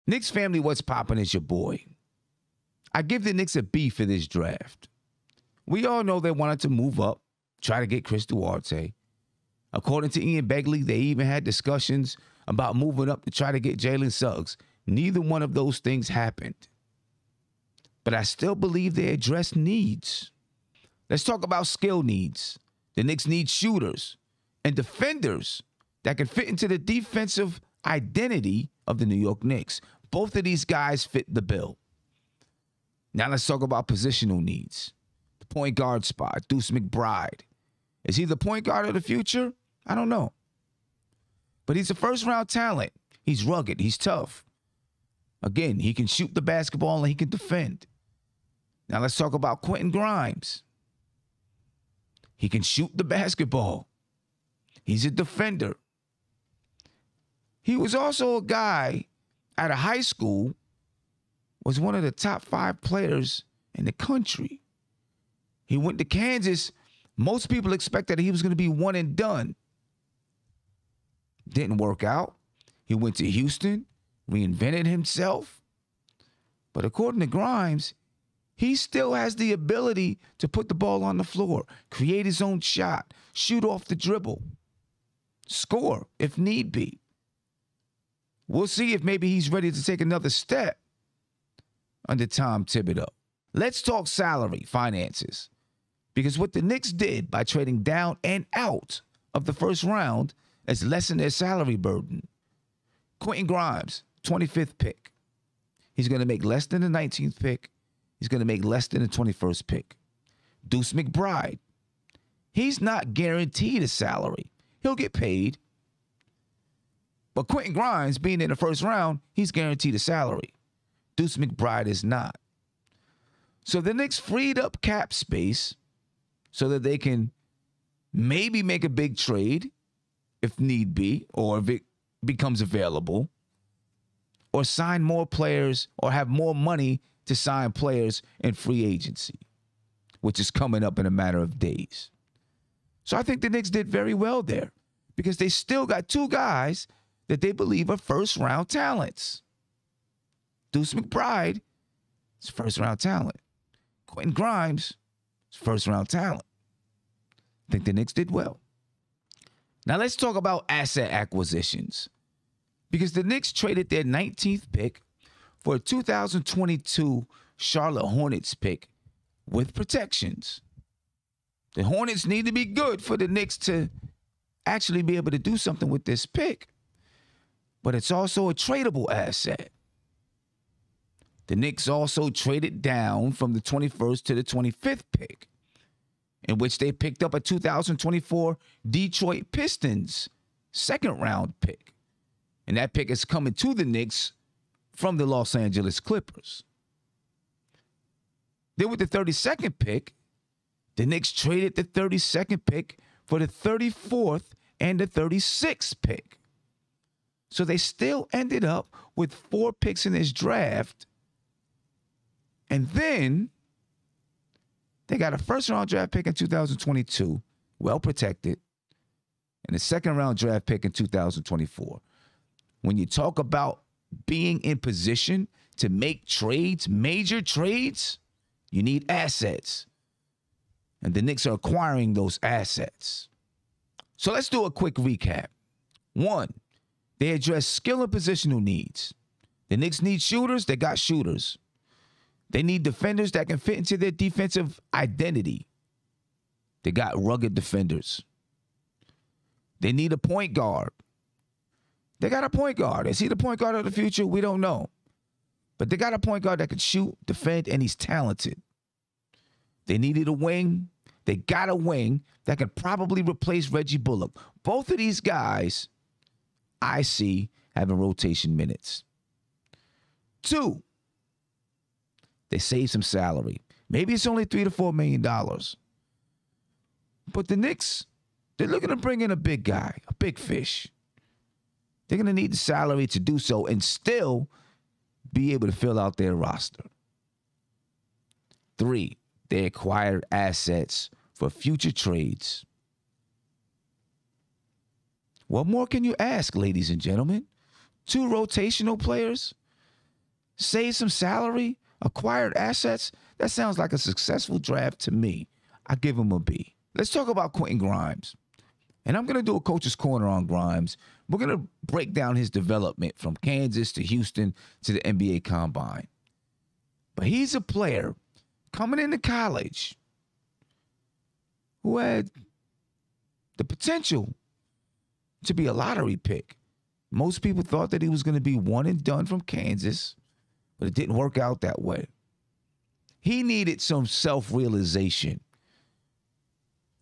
Knicks family, what's poppin' is your boy. I give the Knicks a B for this draft. We all know they wanted to move up, try to get Chris Duarte. According to Ian Begley, they even had discussions about moving up to try to get Jalen Suggs. Neither one of those things happened. But I still believe they address needs. Let's talk about skill needs. The Knicks need shooters and defenders that can fit into the defensive identity of the New York Knicks. Both of these guys fit the bill. Now let's talk about positional needs. The point guard spot, Deuce McBride. Is he the point guard of the future? I don't know. But he's a first-round talent. He's rugged. He's tough. Again, he can shoot the basketball and he can defend. Now let's talk about Quentin Grimes. He can shoot the basketball. He's a defender. He was also a guy out of high school, was one of the top 5 players in the country. He went to Kansas. Most people expected that he was going to be one and done. Didn't work out. He went to Houston, reinvented himself. But according to Grimes, he still has the ability to put the ball on the floor, create his own shot, shoot off the dribble, score if need be. We'll see if maybe he's ready to take another step under Tom Thibodeau. Let's talk salary, finances. Because what the Knicks did by trading down and out of the first round has lessened their salary burden. Quentin Grimes, 25th pick. He's going to make less than the 19th pick. He's going to make less than the 21st pick. Deuce McBride. He's not guaranteed a salary. He'll get paid. But Quentin Grimes, being in the first round, he's guaranteed a salary. Deuce McBride is not. So the Knicks freed up cap space so that they can maybe make a big trade if need be, or if it becomes available, or sign more players, or have more money to sign players in free agency, which is coming up in a matter of days. So I think the Knicks did very well there because they still got 2 guys that they believe are first-round talents. Deuce McBride is first-round talent. Quentin Grimes is first-round talent. I think the Knicks did well. Now let's talk about asset acquisitions, because the Knicks traded their 19th pick for a 2022 Charlotte Hornets pick with protections. The Hornets need to be good for the Knicks to actually be able to do something with this pick. But it's also a tradable asset. The Knicks also traded down from the 21st to the 25th pick, in which they picked up a 2024 Detroit Pistons second-round pick. And that pick is coming to the Knicks from the Los Angeles Clippers. Then with the 32nd pick, the Knicks traded the 32nd pick for the 34th and the 36th pick. So they still ended up with 4 picks in this draft. And then they got a first-round draft pick in 2022, well protected, and a second-round draft pick in 2024. When you talk about being in position to make trades, major trades, you need assets. And the Knicks are acquiring those assets. So let's do a quick recap. 1, they address skill and positional needs. The Knicks need shooters. They got shooters. They need defenders that can fit into their defensive identity. They got rugged defenders. They need a point guard. They got a point guard. Is he the point guard of the future? We don't know. But they got a point guard that can shoot, defend, and he's talented. They needed a wing. They got a wing that could probably replace Reggie Bullock. Both of these guys, I see having rotation minutes. 2, they save some salary. Maybe it's only $3 to $4 million. But the Knicks, they're looking to bring in a big guy, a big fish. They're going to need the salary to do so and still be able to fill out their roster. 3, they acquired assets for future trades. What more can you ask, ladies and gentlemen? 2 rotational players save some salary, acquired assets. That sounds like a successful draft to me. I give him a B. Let's talk about Quentin Grimes. And I'm going to do a coach's corner on Grimes. We're going to break down his development from Kansas to Houston to the NBA Combine. But he's a player coming into college who had the potential to be a lottery pick. Most people thought that he was going to be one and done from Kansas, but it didn't work out that way. He needed some self-realization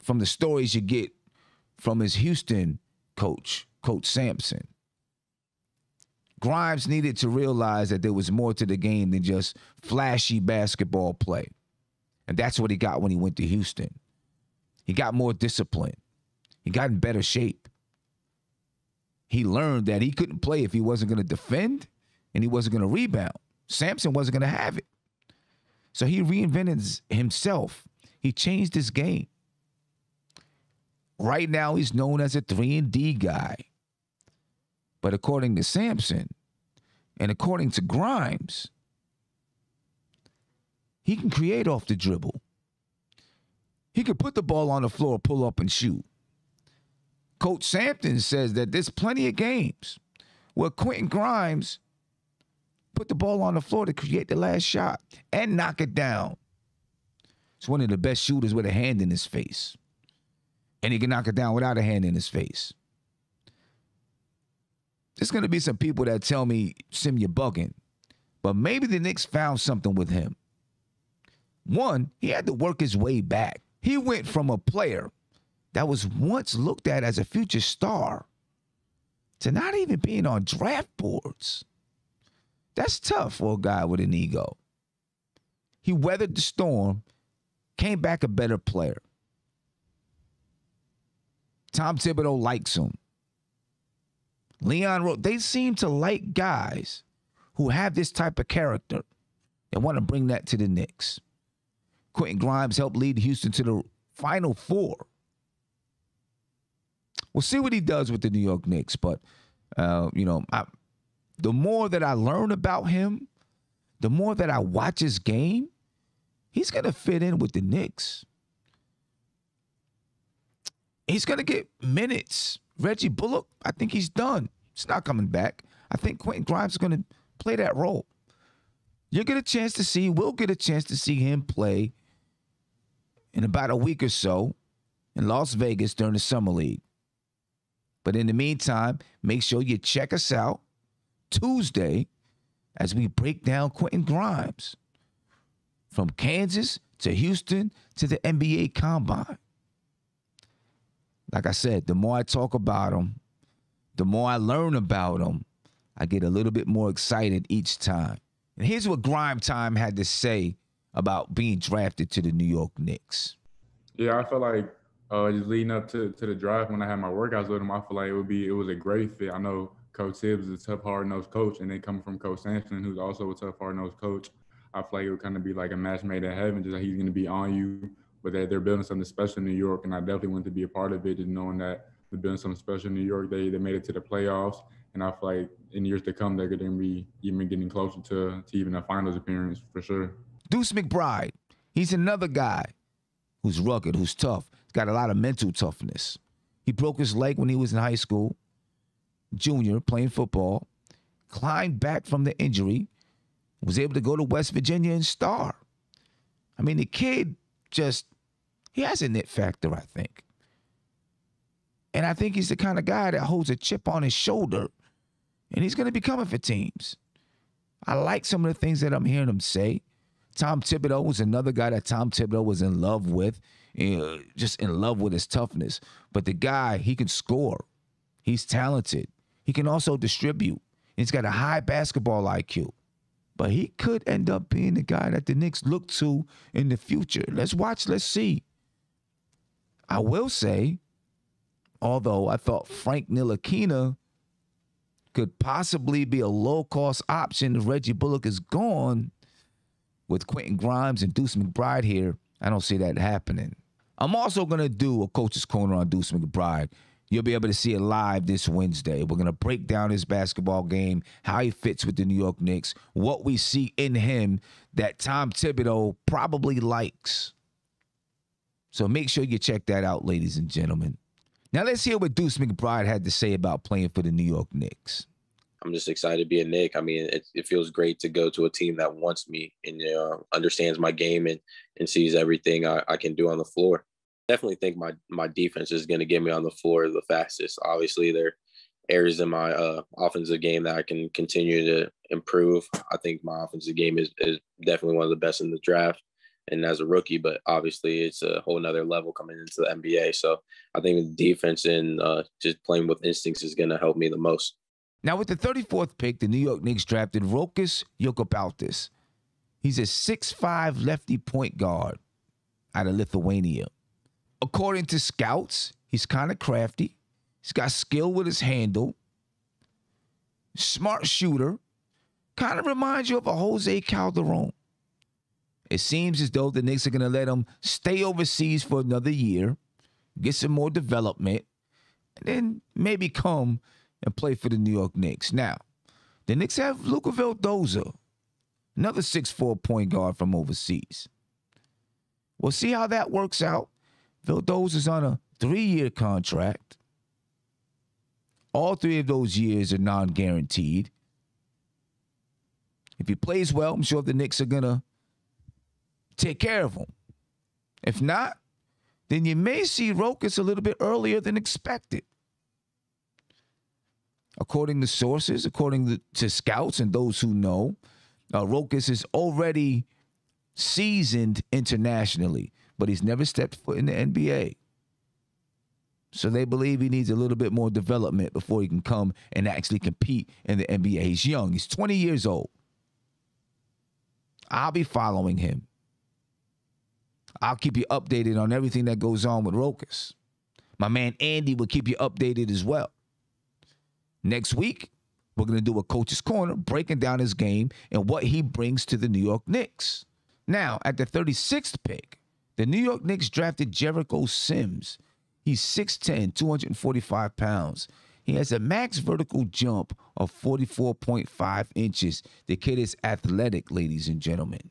from the stories you get from his Houston coach, Coach Sampson. Grimes needed to realize that there was more to the game than just flashy basketball play. And that's what he got when he went to Houston. He got more discipline. He got in better shape. He learned that he couldn't play if he wasn't going to defend and he wasn't going to rebound. Sampson wasn't going to have it. So he reinvented himself. He changed his game. Right now, he's known as a 3-and-D guy. But according to Sampson and according to Grimes, he can create off the dribble. He could put the ball on the floor, pull up, and shoot. Coach Sampson says that there's plenty of games where Quentin Grimes put the ball on the floor to create the last shot and knock it down. He's one of the best shooters with a hand in his face. And he can knock it down without a hand in his face. There's going to be some people that tell me, Sim, you're bugging. But maybe the Knicks found something with him. One, he had to work his way back. He went from a player that was once looked at as a future star to not even being on draft boards. That's tough for a guy with an ego. He weathered the storm, came back a better player. Tom Thibodeau likes him. Leon Rose, they seem to like guys who have this type of character and want to bring that to the Knicks. Quentin Grimes helped lead Houston to the Final Four. We'll see what he does with the New York Knicks, but, the more that I learn about him, the more that I watch his game, he's going to fit in with the Knicks. He's going to get minutes. Reggie Bullock, I think he's done. He's not coming back. I think Quentin Grimes is going to play that role. We'll get a chance to see him play in about a week or so in Las Vegas during the Summer League. But in the meantime, make sure you check us out Tuesday as we break down Quentin Grimes from Kansas to Houston to the NBA Combine. Like I said, the more I talk about him, the more I learn about him, I get a little bit more excited each time. And here's what Grime Time had to say about being drafted to the New York Knicks. Yeah, I feel like just leading up to the draft, when I had my workouts with him, I feel like it was a great fit. I know Coach Tibbs is a tough, hard-nosed coach, and then coming from Coach Sampson, who's also a tough, hard-nosed coach, I feel like it would kind of be like a match made in heaven, just like he's going to be on you. But they're building something special in New York, and I definitely want to be a part of it, just knowing that they're building something special in New York. They made it to the playoffs, and I feel like in years to come, they're going to be even getting closer to even a finals appearance for sure. Deuce McBride, he's another guy who's rugged, who's tough. He's got a lot of mental toughness. He broke his leg when he was in high school, junior, playing football, climbed back from the injury, was able to go to West Virginia and star. I mean, the kid he has a knit factor, I think. And I think he's the kind of guy that holds a chip on his shoulder, and he's going to be coming for teams. I like some of the things that I'm hearing him say. Tom Thibodeau was another guy that Tom Thibodeau was in love with, just in love with his toughness. But the guy, he can score. He's talented. He can also distribute. He's got a high basketball IQ. But he could end up being the guy that the Knicks look to in the future. Let's watch, let's see. I will say, although I thought Frank Ntilikina could possibly be a low-cost option if Reggie Bullock is gone, with Quentin Grimes and Deuce McBride here, I don't see that happening. I'm also going to do a coach's corner on Deuce McBride You'll be able to see it live this Wednesday. We're going to break down his basketball game, how he fits with the New York Knicks, what we see in him that Tom Thibodeau probably likes. So make sure you check that out, ladies and gentlemen. Now let's hear what Deuce Mcbride had to say about playing for the New York Knicks. I'm just excited to be a Knick. I mean, it feels great to go to a team that wants me and understands my game and sees everything I can do on the floor. Definitely think my defense is going to get me on the floor the fastest. Obviously, there are areas in my offensive game that I can continue to improve. I think my offensive game is definitely one of the best in the draft and as a rookie, but obviously it's a whole nother level coming into the NBA. So I think the defense and just playing with instincts is going to help me the most. Now, with the 34th pick, the New York Knicks drafted Rokas. He's a 6'5" lefty point guard out of Lithuania. According to scouts, he's kind of crafty. He's got skill with his handle. Smart shooter. Kind of reminds you of a Jose Calderon. It seems as though the Knicks are going to let him stay overseas for another year, get some more development, and then maybe come and play for the New York Knicks. Now, the Knicks have Luka Vildoza, another 6'4" point guard from overseas. We'll see how that works out. Vildoza's on a 3-year contract. All 3 of those years are non-guaranteed. If he plays well, I'm sure the Knicks are going to take care of him. If not, then you may see Rokas a little bit earlier than expected. According to sources, according to scouts and those who know, Rokas is already seasoned internationally, but he's never stepped foot in the NBA. So they believe he needs a little bit more development before he can come and actually compete in the NBA. He's young. He's 20 years old. I'll be following him. I'll keep you updated on everything that goes on with Rokas. My man Andy will keep you updated as well. Next week, we're going to do a Coach's Corner, breaking down his game and what he brings to the New York Knicks. Now, at the 36th pick, the New York Knicks drafted Jericho Sims. He's 6'10", 245 pounds. He has a max vertical jump of 44.5 inches. The kid is athletic, ladies and gentlemen.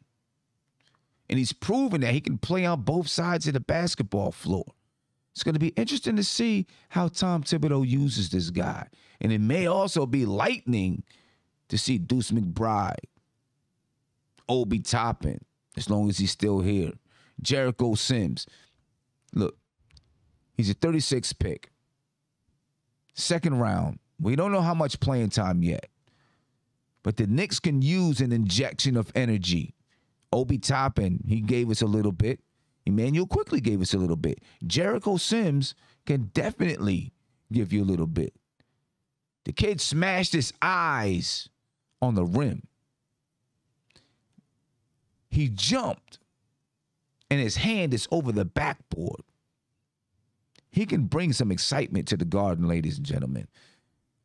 And he's proven that he can play on both sides of the basketball floor. It's going to be interesting to see how Tom Thibodeau uses this guy. And it may also be lightning to see Deuce McBride, Obi Toppin, as long as he's still here, Jericho Sims. Look, he's a 36th pick. 2nd round. We don't know how much playing time yet. But the Knicks can use an injection of energy. Obi Toppin, he gave us a little bit. Emmanuel quickly gave us a little bit. Jericho Sims can definitely give you a little bit. The kid smashed his eyes on the rim. He jumped, and his hand is over the backboard. He can bring some excitement to the Garden, ladies and gentlemen.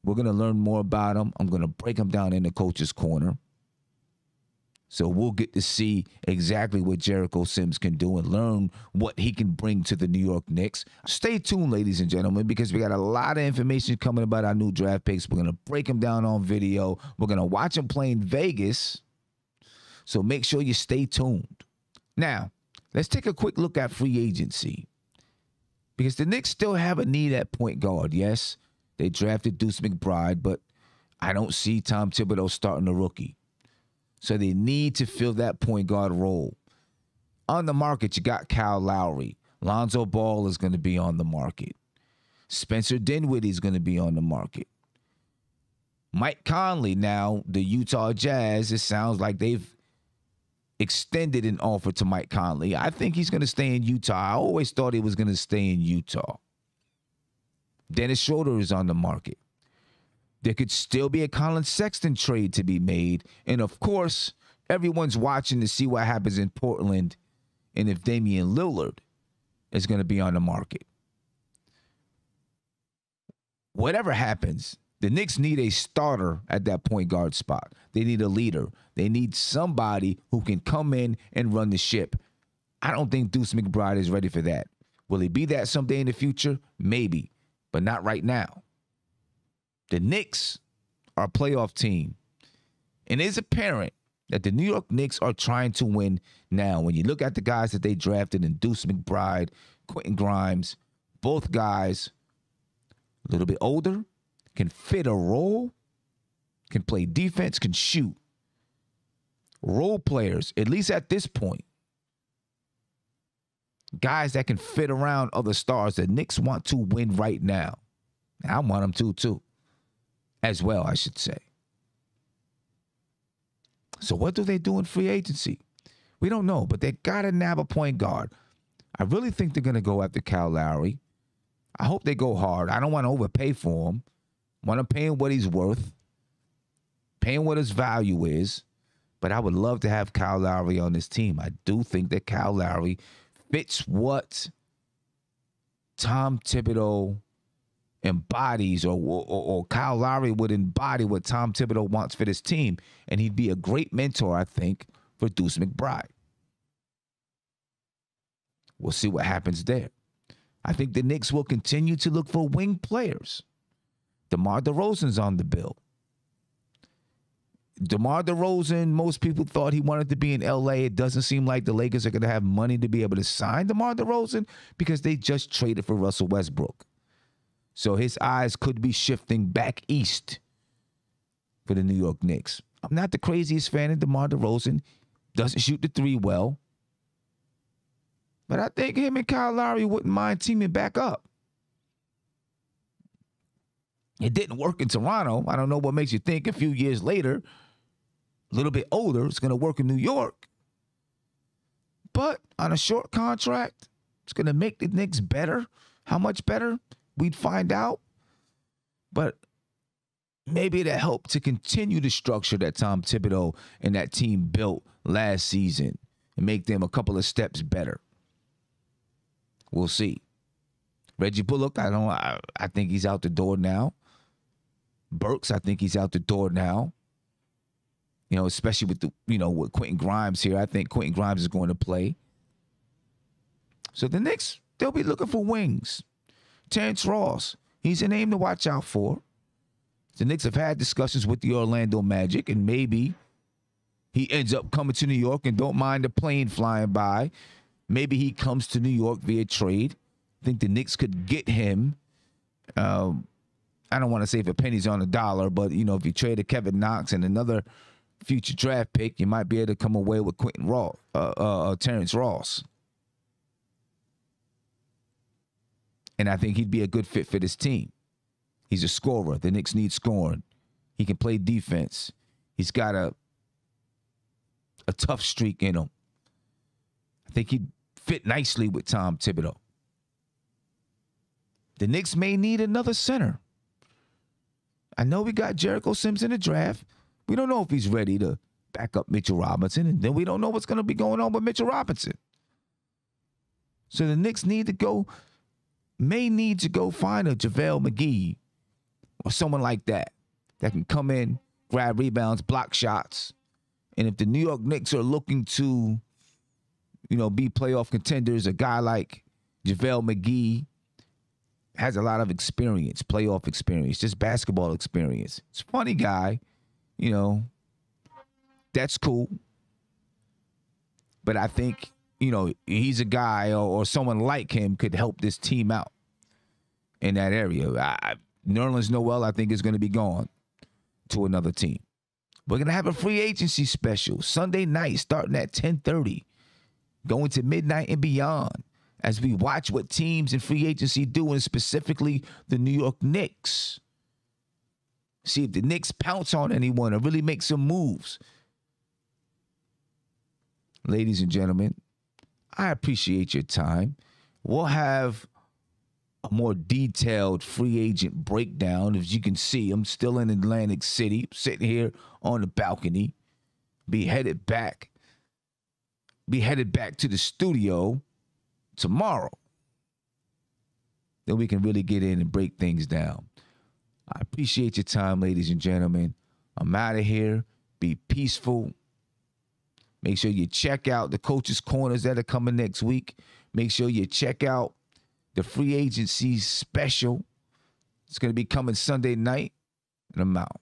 We're going to learn more about him. I'm going to break him down in the Coach's Corner. So we'll get to see exactly what Jericho Sims can do and learn what he can bring to the New York Knicks. Stay tuned, ladies and gentlemen, because we got a lot of information coming about our new draft picks. We're going to break them down on video. We're going to watch them play in Vegas. So make sure you stay tuned. Now, let's take a quick look at free agency. Because the Knicks still have a need at point guard, yes. They drafted Deuce McBride, but I don't see Tom Thibodeau starting a rookie. So they need to fill that point guard role. On the market, you got Kyle Lowry. Lonzo Ball is going to be on the market. Spencer Dinwiddie is going to be on the market. Mike Conley, now the Utah Jazz, it sounds like they've extended an offer to Mike Conley. I think he's going to stay in Utah. I always thought he was going to stay in Utah. Dennis Schroeder is on the market. There could still be a Colin Sexton trade to be made. And, of course, everyone's watching to see what happens in Portland and if Damian Lillard is going to be on the market. Whatever happens, the Knicks need a starter at that point guard spot. They need a leader. They need somebody who can come in and run the ship. I don't think Deuce McBride is ready for that. Will he be that someday in the future? Maybe. but not right now. The Knicks are a playoff team, and it's apparent that the New York Knicks are trying to win now. When you look at the guys that they drafted in Deuce McBride, Quentin Grimes, both guys a little bit older, can fit a role, can play defense, can shoot. Role players, at least at this point. Guys that can fit around other stars. The Knicks want to win right now. I want them to too. As well, I should say. So what do they do in free agency? We don't know, but they got to nab a point guard. I really think they're going to go after Kyle Lowry. I hope they go hard. I don't want to overpay for him. I want to pay him what he's worth, pay him what his value is. But I would love to have Kyle Lowry on this team. I do think that Kyle Lowry fits what Tom Thibodeau embodies, or Kyle Lowry would embody what Tom Thibodeau wants for this team. And he'd be a great mentor, I think, for Deuce McBride. We'll see what happens there. I think the Knicks will continue to look for wing players. DeMar DeRozan's on the bill. DeMar DeRozan, most people thought he wanted to be in L.A. It doesn't seem like the Lakers are going to have money to be able to sign DeMar DeRozan because they just traded for Russell Westbrook. So his eyes could be shifting back east for the New York Knicks. I'm not the craziest fan of DeMar DeRozan. Doesn't shoot the three well. But I think him and Kyle Lowry wouldn't mind teaming back up. It didn't work in Toronto. I don't know what makes you think a few years later, a little bit older, it's going to work in New York. But on a short contract, it's going to make the Knicks better. How much better? We'd find out. But maybe it'll help to continue the structure that Tom Thibodeau and that team built last season and make them a couple of steps better. We'll see. Reggie Bullock, I think he's out the door now. Burks, I think he's out the door now. You know, especially with with Quentin Grimes here. I think Quentin Grimes is going to play. So the Knicks, they'll be looking for wings. Terrence Ross, he's a name to watch out for. The Knicks have had discussions with the Orlando Magic, and maybe he ends up coming to New York and don't mind the plane flying by. Maybe he comes to New York via trade. I think the Knicks could get him. I don't want to say for pennies on the dollar, but, if you trade a Kevin Knox and another future draft pick, you might be able to come away with Terrence Ross. And I think he'd be a good fit for this team. He's a scorer. The Knicks need scoring. He can play defense. He's got a tough streak in him. I think he'd fit nicely with Tom Thibodeau. The Knicks may need another center. I know we got Jericho Sims in the draft. We don't know if he's ready to back up Mitchell Robinson, and then we don't know what's going to be going on with Mitchell Robinson. So the Knicks may need to go find a JaVale McGee or someone like that can come in, grab rebounds, block shots. And if the New York Knicks are looking to, be playoff contenders, a guy like JaVale McGee has a lot of experience, playoff experience, just basketball experience. He's a funny guy, that's cool. But I think, he's a guy or someone like him could help this team out in that area. Nerlens Noel, I think, is going to be gone to another team. We're going to have a free agency special Sunday night starting at 10:30, going to midnight and beyond, as we watch what teams in free agency do, and specifically the New York Knicks. See if the Knicks pounce on anyone or really make some moves. Ladies and gentlemen, I appreciate your time. We'll have a more detailed free agent breakdown. As you can see, I'm still in Atlantic City, sitting here on the balcony. Be headed back to the studio tomorrow. Then we can really get in and break things down. I appreciate your time, ladies and gentlemen. I'm out of here. Be peaceful. Make sure you check out the Coaches' Corners that are coming next week. Make sure you check out the free agency special It's going to be coming Sunday night, and I'm out.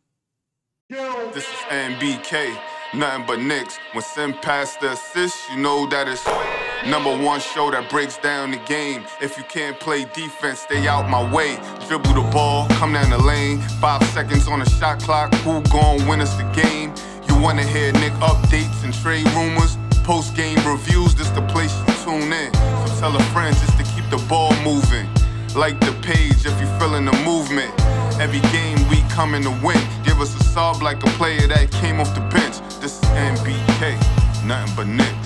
This is NBK, nothing but Knicks. When Sim passed the assist, you know that it's #1 show that breaks down the game. If you can't play defense, stay out my way. Dribble the ball, come down the lane. 5 seconds on the shot clock, who gon' win us the game? You wanna hear Nick updates and trade rumors? Post-game reviews, this the place you tune in. So tell a friend just to keep the ball moving. Like the page if you feeling the movement. Every game we coming to win. Give us a sub like a player that came off the bench. This is NBK, nothing but Knicks.